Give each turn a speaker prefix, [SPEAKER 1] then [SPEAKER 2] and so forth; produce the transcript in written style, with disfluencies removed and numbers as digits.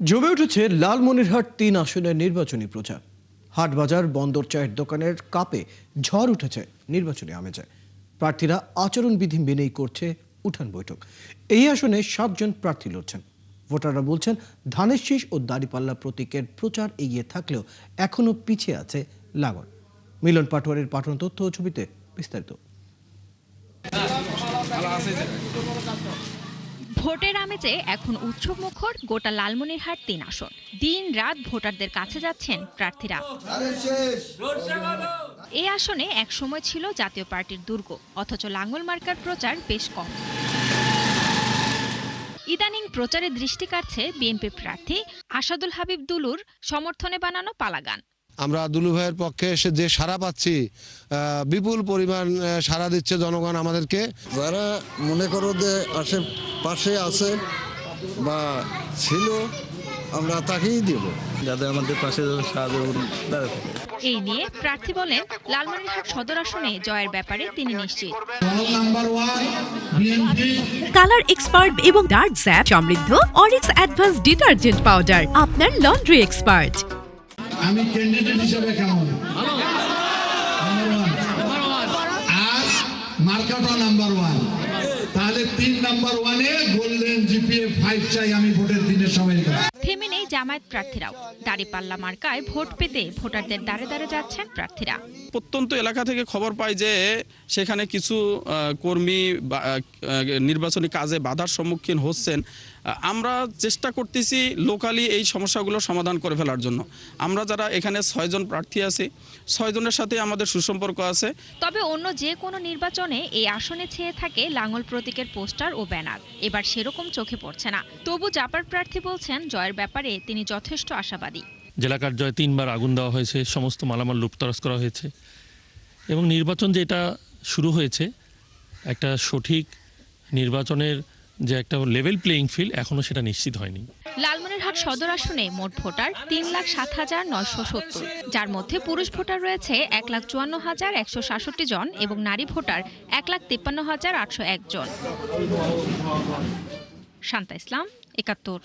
[SPEAKER 1] জমে উঠেছে লালমনিরহাট ৩ আসনের নির্বাচনী প্রচার। হাটবাজার, বন্দর চায়ের দোকানের কাপে ঝড় উঠেছে নির্বাচনী আমেজে। প্রার্থীরা আচরণবিধি মেনেই করছে উঠান বৈঠক। এই আসনে ৭ জন প্রার্থী লড়ছেন। ভোটাররা বলছেন, ধানের শীষ ও দাড়িপাল্লা প্রতীকের প্রচার এগিয়ে থাকলেও এখনো পিছিয়ে আছে লাঙ্গল। মিলন পাটোয়ারির পাঠানো তথ্য ও ছবিতে বিস্তারিত।
[SPEAKER 2] ভোটের আমেজে এখন উৎসব মুখর গোটা লালমনিরহাট ৩ আসন। দিন রাত ভোটারদের কাছে যাচ্ছেন প্রার্থীরা। এই আসনে এক সময় ছিল জাতীয় পার্টির দুর্গ, অথচ লাঙ্গল মার্কার প্রচার বেশ কম। ইদানিং প্রচারে দৃষ্টি কাটছে বিএনপি প্রার্থী আসাদুল হাবিব দুলুর সমর্থনে বানানো পালাগান।
[SPEAKER 3] আমরা দুলু ভাইয়ের পক্ষে এসে যে সাড়া পাচ্ছি, বিপুল পরিমাণ সাড়া দিচ্ছে জনগণ আমাদেরকে।
[SPEAKER 4] যারা মনে করো যে আশেপাশে আছে বা ছিল, আমরা তাকেই দেব,
[SPEAKER 5] যাদের আমাদের পাশে সাহায্য।
[SPEAKER 2] এই নিয়ে প্রার্থী বলেন, লালমনিরহাট সদর আসনে জয়ের ব্যাপারে তিনি নিশ্চিত।
[SPEAKER 6] কালার এক্সপার্ট এবং ডার্ক স্যাপ সমৃদ্ধ অরিক্স অ্যাডভান্স ডিটারজেন্ট পাউডার, আপনার লন্ড্রি এক্সপার্ট।
[SPEAKER 7] আমি ক্যান্ডিডেট হিসেবে কেমন? আর মার্কাটা নাম্বার 1, তাহলে 3 নাম্বার 1-এ গোল্ডেন জিপিএ 5 চাই আমি ভোটের দিনের সময়।
[SPEAKER 2] থেমে নেই জামায়াত প্রার্থীরাও। দাড়িপাল্লা মার্কায় ভোট পেতে ভোটারদের দাঁড়ে দাঁড়ে যাচ্ছেন প্রার্থীরা।
[SPEAKER 8] প্রত্যন্ত এলাকা থেকে খবর পাই যে সেখানে কিছু কর্মী নির্বাচনী কাজে বাধার সম্মুখীন হচ্ছেন। আমরা চেষ্টা করতেছি লোকালি এই সমস্যাগুলো সমাধান করে ফেলার জন্য। আমরা যারা এখানে 6 জন প্রার্থী আছি, 6 জনের সাথে আমাদের সুসম্পর্ক আছে।
[SPEAKER 2] তবে অন্য যে কোনো নির্বাচনে এই আসনে ছেয়ে থাকে লাঙ্গল প্রতীকের পোস্টার ও ব্যানার। এবার সেরকম চোখে পড়ছে না। তবু জাপার প্রার্থী বলছেন, জয়ের ব্যাপারে তিনি যথেষ্ট আশাবাদী।
[SPEAKER 9] জেলা কার্যালয়ে 3 বার আগুন দেওয়া হয়েছে, সমস্ত মালামাল লুটতরাজ করা হয়েছে এবং নির্বাচন যেটা শুরু হয়েছে, একটা সঠিক নির্বাচনের যে একটা লেভেল প্লেইং ফিল্ড, এখনো সেটা নিশ্চিত হয়নি।
[SPEAKER 2] লালমনিরহাট সদর আসনে মোট ভোটার ৩,07,৯৭০, যার মধ্যে পুরুষ ভোটার রয়েছে 1,54,166 জন এবং নারী ভোটার 1,53,801 জন। শান্তা ইসলাম, ৭১।